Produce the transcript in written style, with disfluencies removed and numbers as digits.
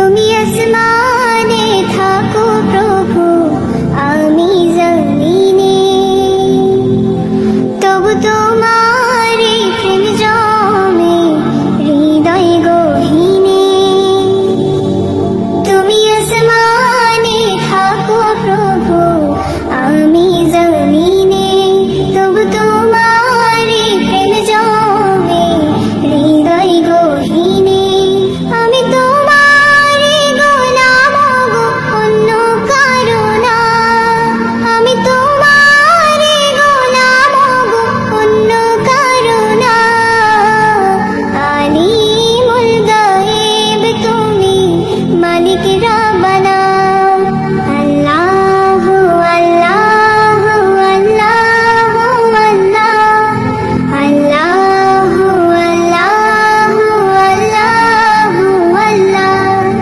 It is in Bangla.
তুমি আসমানে থাকো প্রভু, আমি জমিনে, তবু তোমার প্রেম জমে হৃদয় গহীনে। তুমি আসমানে থাকো প্রভু, আমি জমিনে, তবু তোমার প্রেম জমে হৃদয় গহীনে। আমি তোমার গোলাম গো, অন্য কারো না। আমি তোমার গোলাম গো, অন্য কারো না। আলিমুল গায়েব তুমি, মালিক